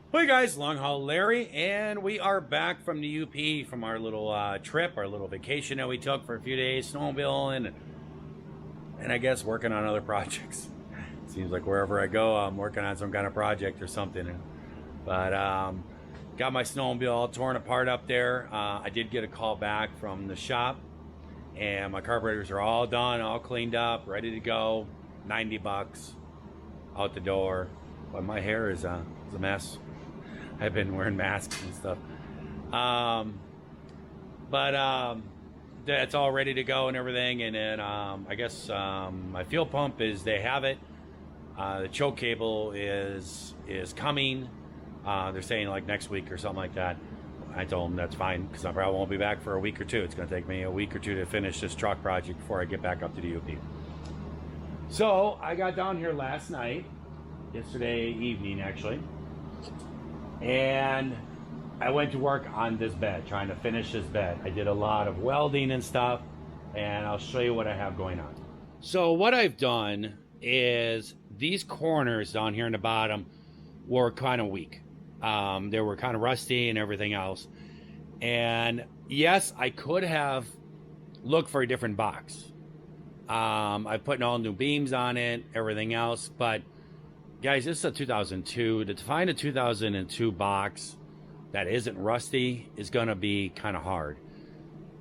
Hey guys, Long Haul Larry, and we are back from the UP from our little trip, our little vacation that we took for a few days, snowmobiling, and I guess working on other projects. Seems like wherever I go, I'm working on some kind of project or something. But got my snowmobile all torn apart up there. I did get a call back from the shop, and my carburetors are all done, all cleaned up, ready to go. 90 bucks out the door. But my hair is a mess. I've been wearing masks and stuff. But that's all ready to go and everything. And then I guess my fuel pump is, they have it. The choke cable is coming. They're saying like next week or something like that. I told them that's fine because I probably won't be back for a week or two. It's going to take me a week or two to finish this truck project before I get back up to the UP. So I got down here last night, yesterday evening actually, and I went to work on this bed, trying to finish this bed. I did a lot of welding and stuff, and I'll show you what I have going on. So what I've done is these corners down here in the bottom were kind of weak. They were kind of rusty and everything else. And yes, I could have looked for a different box. I put all new beams on it, everything else, but guys, this is a 2002. To find a 2002 box that isn't rusty is going to be kind of hard.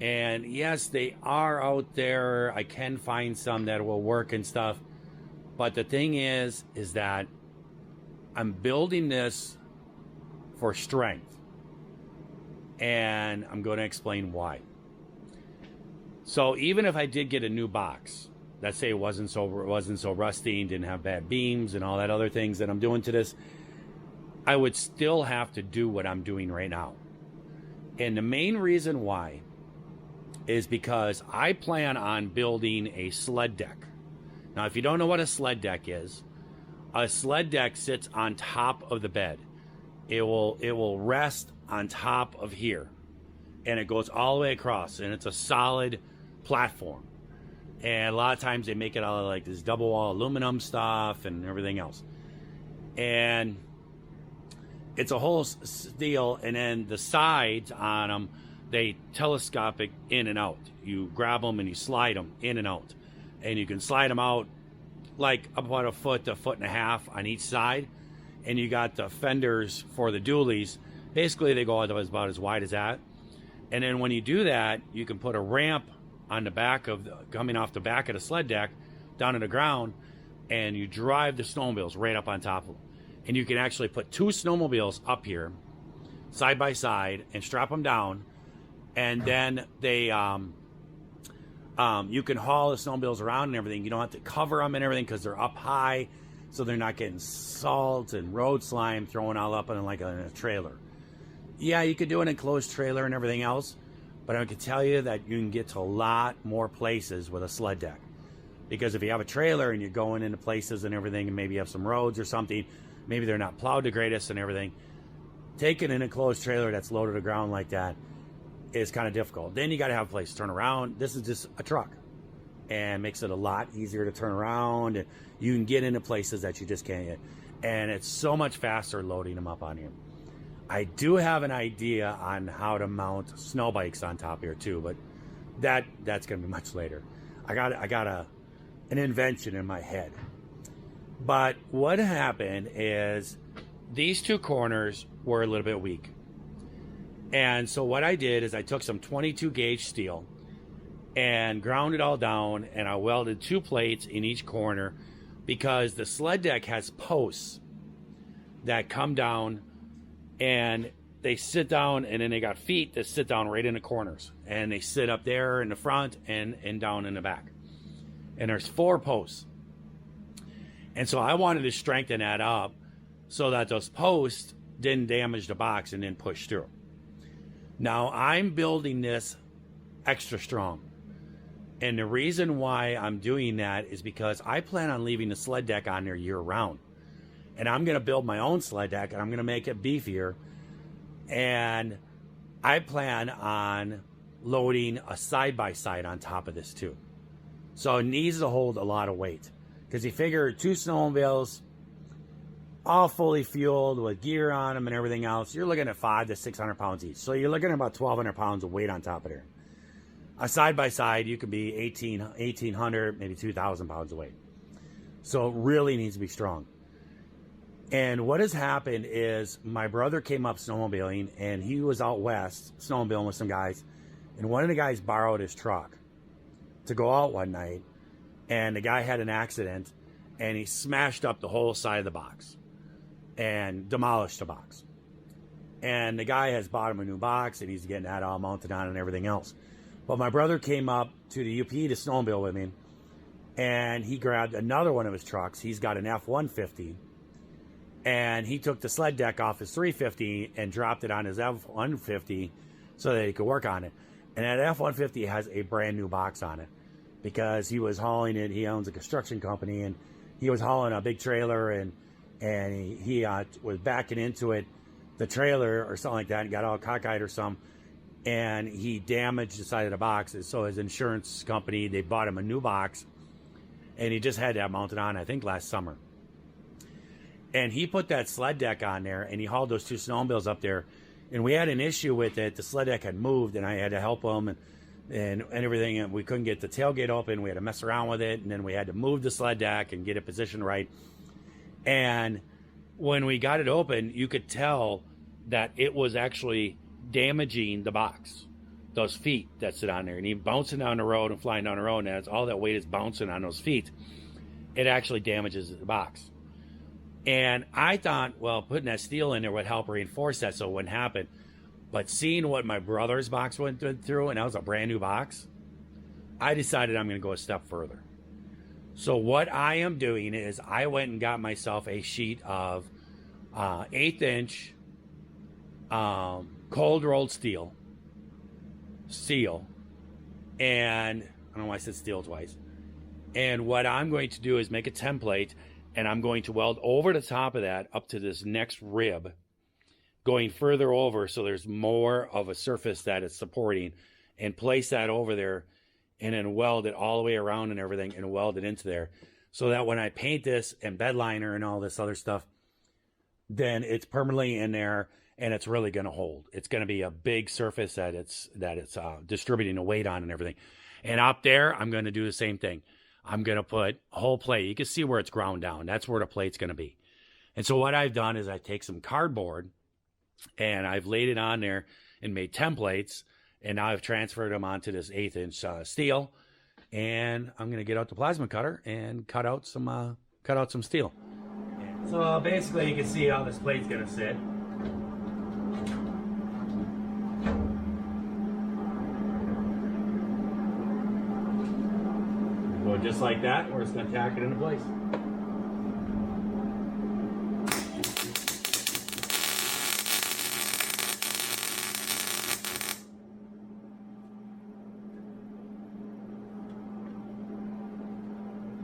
And yes, they are out there. I can find some that will work and stuff. But the thing is that I'm building this for strength. And I'm going to explain why. So even if I did get a new box, let's say it wasn't so rusty and didn't have bad beams and all that other things that I'm doing to this, I would still have to do what I'm doing right now. And the main reason why is because I plan on building a sled deck. Now, if you don't know what a sled deck is, a sled deck sits on top of the bed. It will rest on top of here, and it goes all the way across, and it's a solid platform. And a lot of times they make it out of like this double wall aluminum stuff and everything else. And it's a whole steel, and then the sides on them, they telescopic in and out. You grab them and you slide them in and out. And you can slide them out like about a foot to a foot and a half on each side. And you got the fenders for the dualies. Basically, they go about as wide as that. And then when you do that, you can put a ramp on the back of coming off the back of the sled deck down to the ground, and you drive the snowmobiles right up on top of them. And you can actually put two snowmobiles up here side by side and strap them down, and then they you can haul the snowmobiles around and everything. You don't have to cover them and everything because they're up high, so they're not getting salt and road slime thrown all up in like a trailer. Yeah, you could do an enclosed trailer and everything else, but I can tell you that you can get to a lot more places with a sled deck. Because if you have a trailer and you're going into places and everything, and maybe you have some roads or something, maybe they're not plowed the greatest and everything, taking an enclosed trailer that's low to the ground like that is kind of difficult. Then you got to have a place to turn around. This is just a truck, and makes it a lot easier to turn around, and you can get into places that you just can't get. And it's so much faster loading them up on here. I do have an idea on how to mount snow bikes on top here too, but that's going to be much later. I got an invention in my head. But what happened is these two corners were a little bit weak. And so what I did is I took some 22 gauge steel and ground it all down, and I welded two plates in each corner because the sled deck has posts that come down, and they sit down, and then they got feet that sit down right in the corners, and they sit up there in the front and down in the back. And there's 4 posts. And so I wanted to strengthen that up so that those posts didn't damage the box and then push through. Now I'm building this extra strong. And the reason why I'm doing that is because I plan on leaving the sled deck on there year round. And I'm going to build my own sled deck, and I'm going to make it beefier. And I plan on loading a side-by-side on top of this too. So it needs to hold a lot of weight. Because you figure 2 snowmobiles all fully fueled with gear on them and everything else, you're looking at 500 to 600 pounds each. So you're looking at about 1,200 pounds of weight on top of there. A side by side, you could be 1,800, maybe 2,000 pounds of weight. So it really needs to be strong. And what has happened is my brother came up snowmobiling, and he was out west snowmobiling with some guys, and one of the guys borrowed his truck to go out one night, and the guy had an accident, and he smashed up the whole side of the box and demolished the box. And the guy has bought him a new box, and he's getting that all mounted on and everything else. But my brother came up to the UP to snowmobile with me, and he grabbed another one of his trucks. He's got an F-150, and he took the sled deck off his 350 and dropped it on his F-150 so that he could work on it. And that F-150 has a brand new box on it because he was hauling it. He owns a construction company, and he was hauling a big trailer, and he was backing into it, the trailer or something like that, and got all cockeyed or something. And he damaged the side of the box. So his insurance company, they bought him a new box, and he just had that mounted on, I think, last summer. And he put that sled deck on there, and he hauled those two snowmobiles up there. And we had an issue with it. The sled deck had moved, and I had to help him and everything. And we couldn't get the tailgate open. We had to mess around with it, and then we had to move the sled deck and get it positioned right. And when we got it open, you could tell that it was actually damaging the box, those feet that sit on there, and even bouncing down the road and flying down the road, and as all that weight is bouncing on those feet, it actually damages the box. And I thought, well, putting that steel in there would help reinforce that so it wouldn't happen. But seeing what my brother's box went through, and that was a brand new box, I decided I'm going to go a step further. So what I am doing is I went and got myself a sheet of 1/8" cold rolled steel, and I don't know why I said steel twice. And what I'm going to do is make a template, and I'm going to weld over the top of that up to this next rib, going further over so there's more of a surface that it's supporting, and place that over there, and then weld it all the way around and everything, and weld it into there, so that when I paint this and bed liner and all this other stuff, then it's permanently in there, and it's really going to hold. It's going to be a big surface that it's distributing the weight on and everything. And up there, I'm going to do the same thing. I'm going to put a whole plate. You can see where it's ground down. That's where the plate's going to be. And so what I've done is I take some cardboard, and I've laid it on there and made templates, and now I've transferred them onto this 1/8" steel, and I'm going to get out the plasma cutter and cut out some steel. So basically, you can see how this plate's going to sit. Go just like that, we're just going to tack it into place.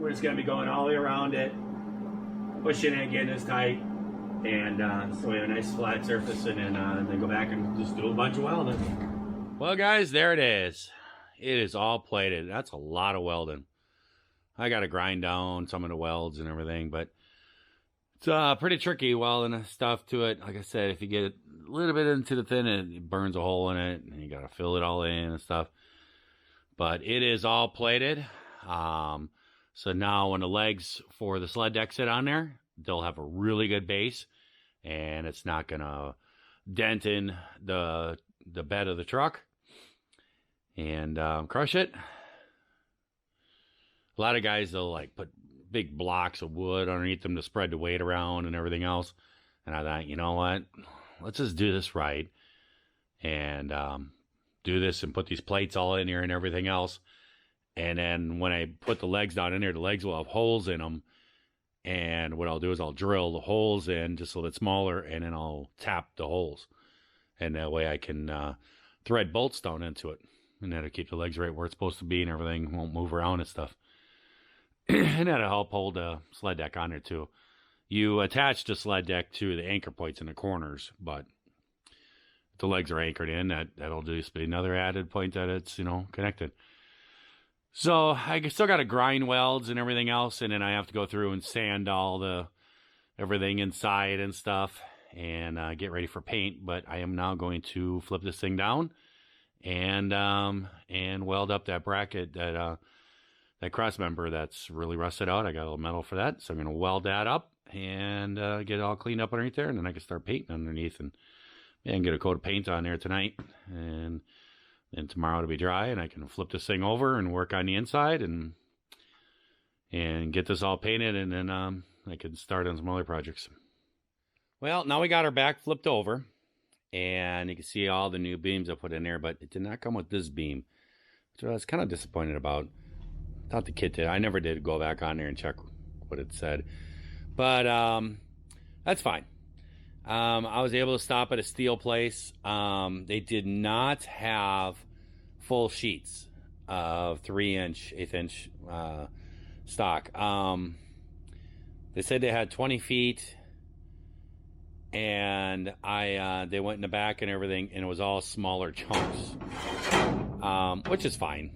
We're just going to be going all the way around it, pushing it, getting this tight, and so we have a nice flat surface, and then go back and just do a bunch of welding. Well, guys, there it is. It is all plated. That's a lot of welding. I got to grind down some of the welds and everything, but it's pretty tricky welding stuff to it. Like I said, if you get a little bit into the thin, it burns a hole in it, and you got to fill it all in and stuff. But it is all plated. So now when the legs for the sled deck sit on there, they'll have a really good base, and it's not going to dent in the bed of the truck and crush it. A lot of guys, they'll like put big blocks of wood underneath them to spread the weight around and everything else. And I thought, you know what? Let's just do this right and do this and put these plates all in here and everything else. And then when I put the legs down in there, the legs will have holes in them. And what I'll do is I'll drill the holes in just a little bit smaller, and then I'll tap the holes. And that way I can thread bolts down into it. And that'll keep the legs right where it's supposed to be, and everything won't move around and stuff. And that'll help hold the sled deck on there too. You attach the sled deck to the anchor points in the corners, but if the legs are anchored in, that'll just be another added point that it's, connected. So I still got to grind welds and everything else, and then I have to go through and sand all everything inside and stuff, and get ready for paint. But I am now going to flip this thing down and weld up that bracket, that cross member that's really rusted out. I got a little metal for that, so I'm going to weld that up and get it all cleaned up underneath there, and then I can start painting underneath and get a coat of paint on there tonight, and then tomorrow it'll be dry, and I can flip this thing over and work on the inside and get this all painted, and then I can start on some other projects. Well, now we got our back flipped over, and you can see all the new beams I put in there, but it did not come with this beam, which I was kind of disappointed about. I thought the kit did. I never did go back on there and check what it said, but that's fine. I was able to stop at a steel place. They did not have full sheets of 3-inch, 1/8-inch stock. They said they had 20 feet, and they went in the back and everything, and it was all smaller chunks, which is fine.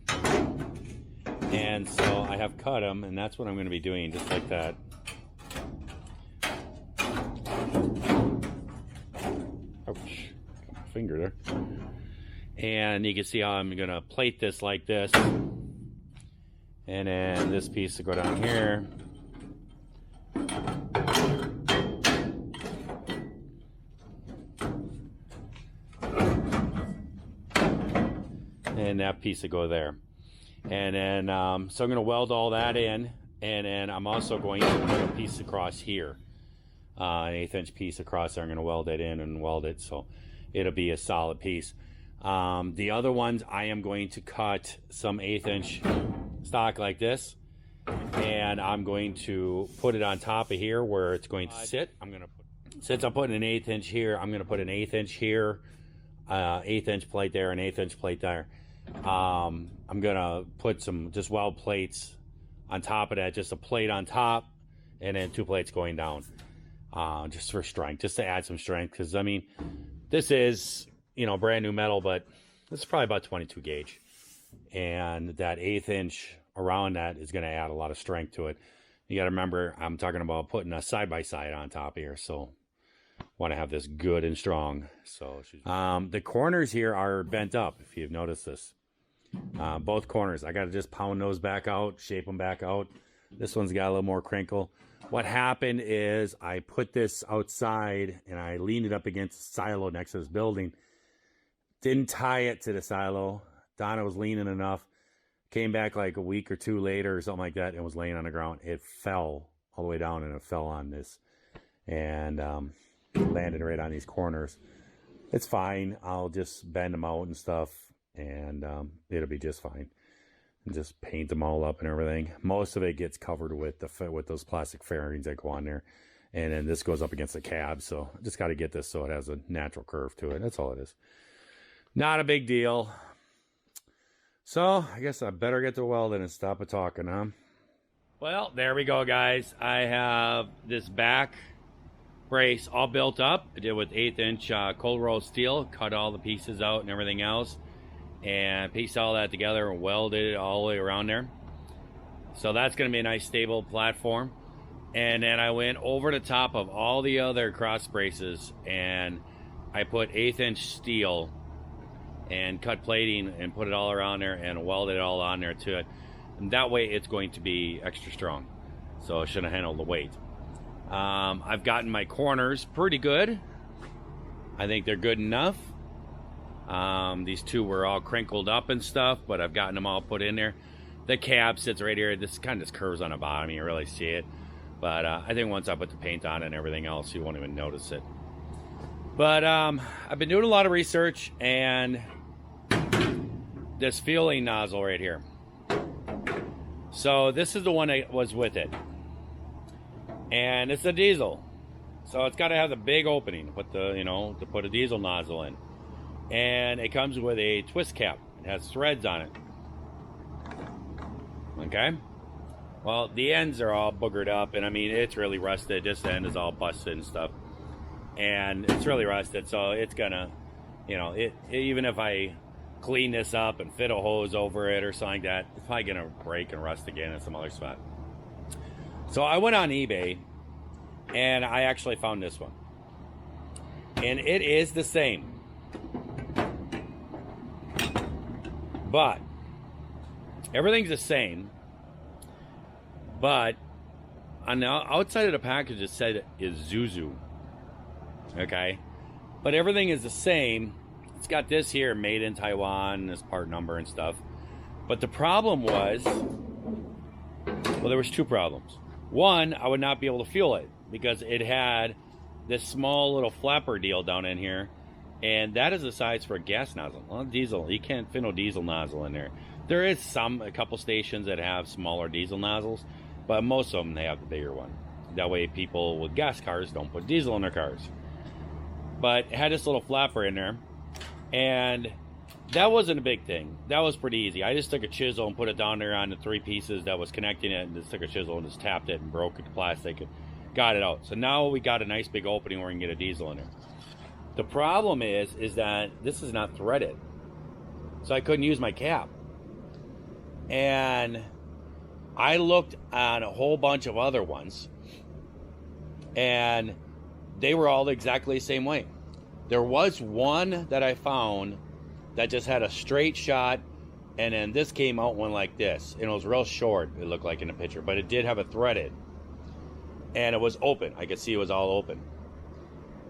And so I have cut them, and that's what I'm going to be doing, just like that. Ouch, got my finger there. And you can see how I'm going to plate this like this, and then this piece to go down here. And that piece to go there. And then, so I'm going to weld all that in, and then I'm also going to put a piece across here, an 1/8-inch piece across there. I'm going to weld it in and weld it, so it'll be a solid piece. The other ones, I am going to cut some 1/8-inch stock like this, and I'm going to put it on top of here where it's going to sit. Since I'm putting an 1/8-inch here, I'm going to put an 1/8-inch here, 1/8-inch plate there, an 1/8-inch plate there. I'm gonna put some just weld plates on top of that, just a plate on top, and then 2 plates going down, just for strength, just to add some strength. Because I mean, this is, you know, brand new metal, but this is probably about 22 gauge, and that 1/8-inch around that is going to add a lot of strength to it. You got to remember, I'm talking about putting a side-by-side on top here, so want to have this good and strong. So the corners here are bent up, if you've noticed this. Both corners, I got to just pound those back out, shape them back out. This one's got a little more crinkle. What happened is I put this outside and I leaned it up against the silo next to this building. Didn't tie it to the silo. Donna was leaning enough. Came back like a week or 2 later or something like that and was laying on the ground. It fell all the way down, and it fell on this, and landed right on these corners. It's fine. I'll just bend them out and stuff, and it'll be just fine. And just paint them all up and everything. Most of it gets covered with those plastic fairings that go on there, and then this goes up against the cab. So I just got to get this so it has a natural curve to it. That's all it is. Not a big deal. So I guess I better get to welding and stop it talking, huh? Well, there we go, guys. I have this back brace all built up. I did with 1/8-inch cold rolled steel. Cut all the pieces out and everything else, and pieced all that together and welded it all the way around there. So that's going to be a nice stable platform. And then I went over the top of all the other cross braces, and I put 1/8-inch steel and cut plating and put it all around there and welded it all on there to it. And that way it's going to be extra strong, so it shouldn't handle the weight. I've gotten my corners pretty good. I think they're good enough. These two were all crinkled up and stuff, but I've gotten them all put in there. The cab sits right here. This kind of just curves on the bottom. You really see it. But I think once I put the paint on and everything else, you won't even notice it. But I've been doing a lot of research, and this fueling nozzle right here. So this is the one that was with it. And it's a diesel. So it's got to have the big opening to put to put a diesel nozzle in. And it comes with a twist cap. It has threads on it. Okay? Well, the ends are all boogered up, and I mean, it's really rusted. This end is all busted and stuff. And it's really rusted, so it's gonna, even if I clean this up and fit a hose over it or something like that, it's probably gonna break and rust again in some other spot. So I went on eBay And I actually found this one. And it is the same. But everything's the same. But on the outside of the package it said Isuzu. Okay? But everything is the same. It's got this here, made in Taiwan, this part number and stuff. But the problem was, well, there was two problems. One, I would not be able to fuel it because it had this small little flapper deal down in here, and that is the size for a gas nozzle. Well, diesel, you can't fit no diesel nozzle in there. There is a couple stations that have smaller diesel nozzles, but most of them, they have the bigger one. That way people with gas cars don't put diesel in their cars. But it had this little flapper in there, and that wasn't a big thing. That was pretty easy. I just took a chisel and put it down there on the three pieces that was connecting it, and just took a chisel and just tapped it and broke the plastic and got it out. So now we got a nice big opening where we can get a diesel in there. The problem is that this is not threaded. So I couldn't use my cap. And I looked on a whole bunch of other ones, and they were all exactly the same way. There was one that I found that just had a straight shot, and then this came out one like this, and it was real short, it looked like in the picture, but it did have a threaded, and it was open. I could see it was all open.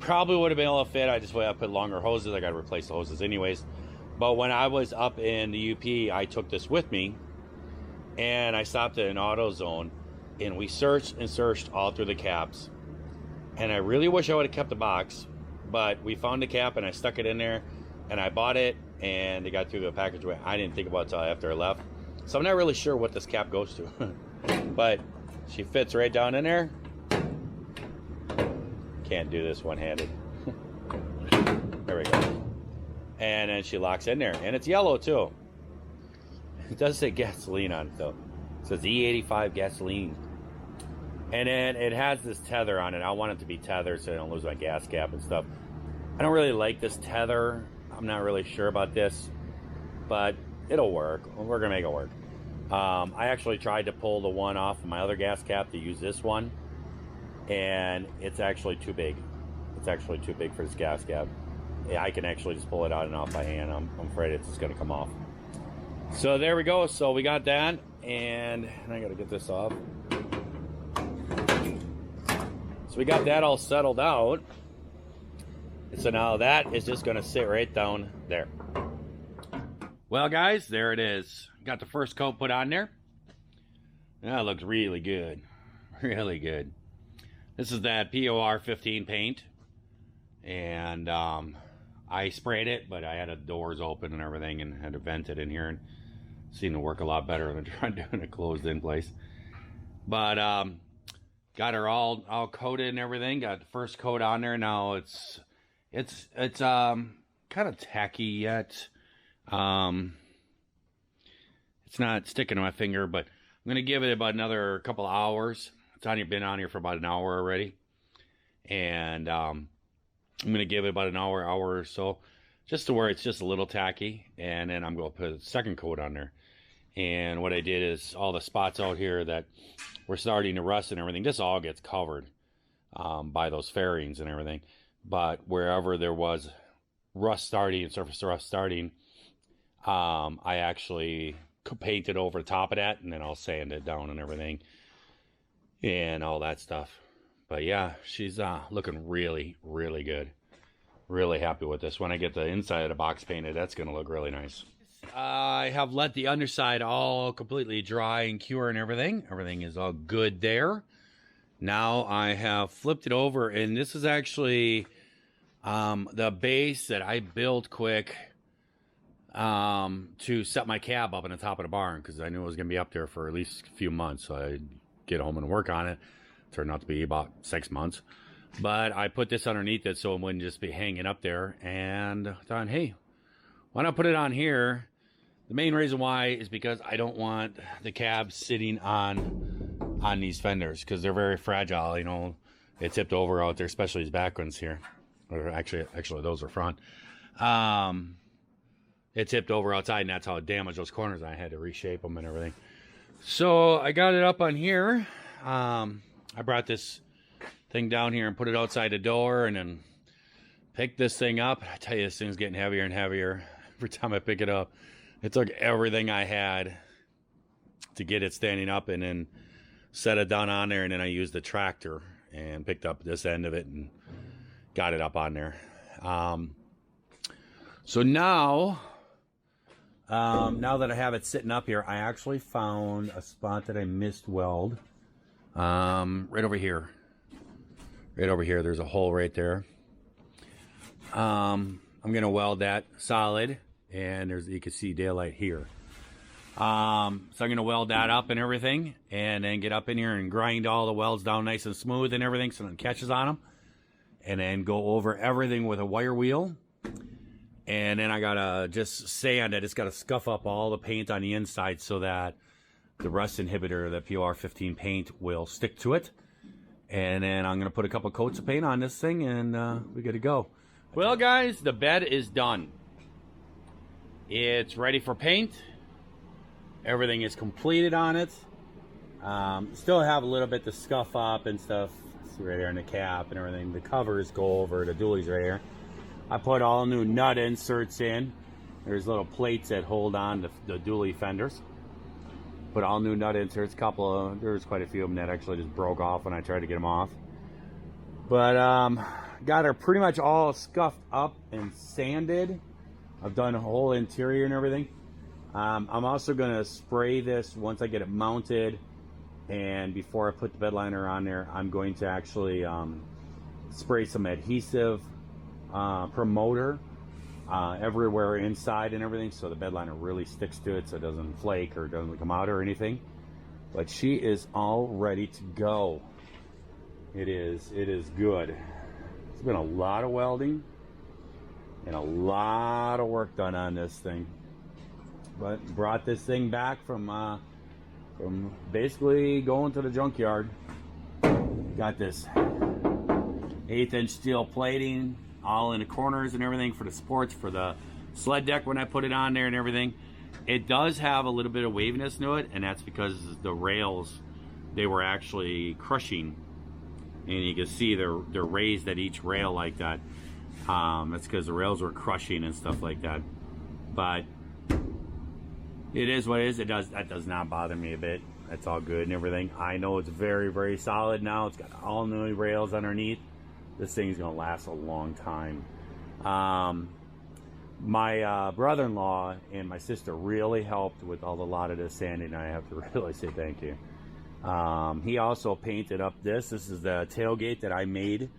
Probably would have been able to fit. I just would have put longer hoses. I got to replace the hoses anyways. But when I was up in the UP, I took this with me, and I stopped at an AutoZone, and we searched and searched all through the caps, and I really wish I would have kept the box, but we found the cap, and I stuck it in there, and I bought it, and it got through the package. I didn't think about it until after I left. So I'm not really sure what this cap goes to. But she fits right down in there. Can't do this one-handed. There we go. And then she locks in there. And it's yellow, too. It does say gasoline on it, though. It says E85 gasoline. And then it has this tether on it. I want it to be tethered so I don't lose my gas cap and stuff. I don't really like this tether. I'm not really sure about this, but it'll work. We're gonna make it work. I actually tried to pull the one off of my other gas cap to use this one, and it's actually too big. It's actually too big for this gas cap. Yeah, I can actually just pull it out and off by hand. I'm afraid it's just gonna come off. So there we go. So we got that, and I gotta get this off. So we got that all settled out. So now that is just going to sit right down there. Well, guys, there it is. Got the first coat put on there. That looks really good. Really good. This is that POR 15 paint. And I sprayed it, but I had the doors open and everything and had to vent it in here. And it seemed to work a lot better than trying doing a closed in place. But got her all coated and everything. Got the first coat on there. Now it's kind of tacky yet. It's not sticking to my finger, but I'm gonna give it about another couple hours. It's been on here for about an hour already, and I'm gonna give it about an hour or so, just to where it's just a little tacky, and then I'm gonna put a second coat on there. And what I did is all the spots out here that were starting to rust and everything, this all gets covered by those fairings and everything. But wherever there was rust starting, surface rust starting, I actually painted over the top of that, and then I'll sand it down and everything and all that stuff. But yeah, she's looking really, really good. Really happy with this. When I get the inside of the box painted, that's going to look really nice. I have let the underside all completely dry and cure and everything. Everything is all good there. Now I have flipped it over, and this is actually the base that I built quick to set my cab up on the top of the barn, because I knew it was going to be up there for at least a few months. So I'd get home and work on it. Turned out to be about 6 months. But I put this underneath it so it wouldn't just be hanging up there, and I thought, hey, why not put it on here? The main reason why is because I don't want the cab sitting on these fenders, because they're very fragile. You know, it tipped over out there, especially these back ones here. Or actually those are front. It tipped over outside, and that's how it damaged those corners. I had to reshape them and everything. So I got it up on here. I brought this thing down here and put it outside the door, and then pick this thing up. I tell you, this thing's getting heavier and heavier every time I pick it up. It took everything I had to get it standing up, and then set it down on there, and then I used the tractor and picked up this end of it and got it up on there. So now that I have it sitting up here, I actually found a spot that I missed weld. Right over here. Right over here, there's a hole right there. I'm gonna weld that solid, and you can see daylight here. So I'm gonna weld that up and everything, and then get up in here and grind all the welds down nice and smooth and everything so nothing catches on them, and then go over everything with a wire wheel. And then I gotta just sand it. It's gotta scuff up all the paint on the inside so that the rust inhibitor, the F350 paint, will stick to it. And then I'm gonna put a couple coats of paint on this thing, and we good to go. Well, guys, the bed is done. It's ready for paint. Everything is completed on it. Still have a little bit to scuff up and stuff. See right there in the cap and everything. The covers go over, the dualies right here. I put all new nut inserts in. There's little plates that hold on the dually fenders. Put all new nut inserts. There's quite a few of them that actually just broke off when I tried to get them off. But got her pretty much all scuffed up and sanded. I've done a whole interior and everything. I'm also going to spray this once I get it mounted, and before I put the bed liner on there, I'm going to actually spray some adhesive promoter everywhere inside and everything, so the bed liner really sticks to it so it doesn't flake or doesn't come out or anything. But she is all ready to go. It is good. It's been a lot of welding and a lot of work done on this thing. But brought this thing back from basically going to the junkyard. Got this 1/8" steel plating all in the corners and everything for the supports for the sled deck when I put it on there and everything. It does have a little bit of waviness to it, and that's because the rails, they were actually crushing, and you can see they're raised at each rail like that. That's because the rails were crushing and stuff like that. But it is what it is. That does not bother me a bit. That's all good and everything. I know it's very, very solid now. It's got all new rails underneath. This thing's gonna last a long time. My brother-in-law and my sister really helped with a lot of this sanding. I have to really say thank you. He also painted up this. This is the tailgate that I made.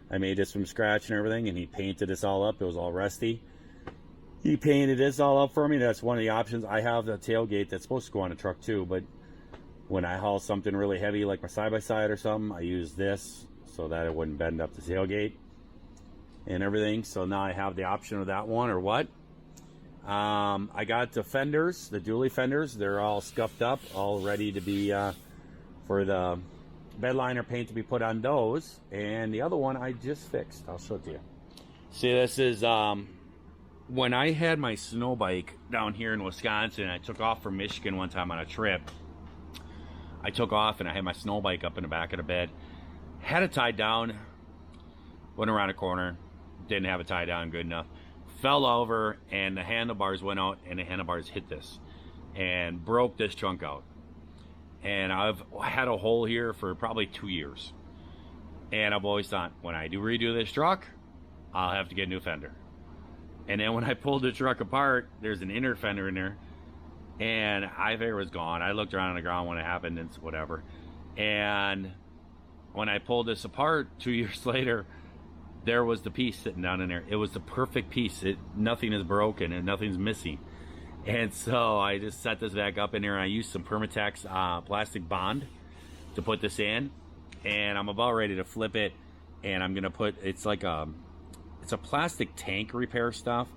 I made this from scratch and everything, and he painted this all up. It was all rusty. He painted this all up for me. That's one of the options. I have the tailgate that's supposed to go on a truck too, but when I haul something really heavy like my side-by-side or something, I use this so that it wouldn't bend up the tailgate and everything. So now I have the option of that one or what. I got the fenders, the dually fenders. They're all scuffed up, all ready to be for the bed liner paint to be put on those. And the other one I just fixed. I'll show it to you. See, this is when I had my snow bike down here in Wisconsin. I took off from Michigan one time on a trip. I took off and I had my snow bike up in the back of the bed. Had it tied down, went around a corner, didn't have it tied down good enough. Fell over and the handlebars went out, and the handlebars hit this and broke this chunk out. And I've had a hole here for probably 2 years. And I've always thought, when I do redo this truck, I'll have to get a new fender. And then when I pulled the truck apart, there's an inner fender in there, and I figured it was gone. I looked around on the ground when it happened, and whatever. And when I pulled this apart 2 years later, there was the piece sitting down in there. It was the perfect piece. Nothing is broken and nothing's missing. And so I just set this back up in there, and I used some Permatex plastic bond to put this in. And I'm about ready to flip it, and I'm gonna put, it's a plastic tank repair stuff.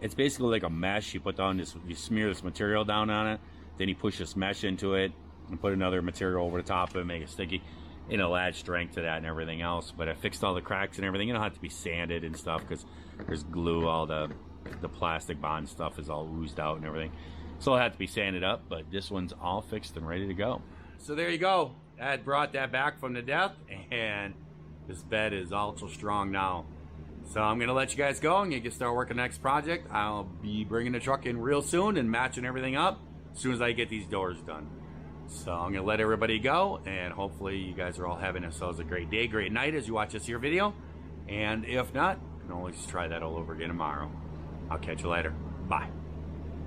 It's basically like a mesh. You put down this, you smear this material down on it, then you push this mesh into it and put another material over the top of it, make it sticky. It'll add strength to that and everything else. But I fixed all the cracks and everything. It'll have to be sanded and stuff because there's glue. All the plastic bond stuff is all oozed out and everything. So it'll have to be sanded up, but this one's all fixed and ready to go. So there you go. I had brought that back from the death, and This bed is ultra strong now. So I'm gonna let you guys go and you can start working the next project. I'll be bringing the truck in real soon and matching everything up as soon as I get these doors done. So I'm gonna let everybody go, and hopefully you guys are all having yourselves a great day, great night as you watch this here video. And if not, you can always try that all over again tomorrow. I'll catch you later. Bye.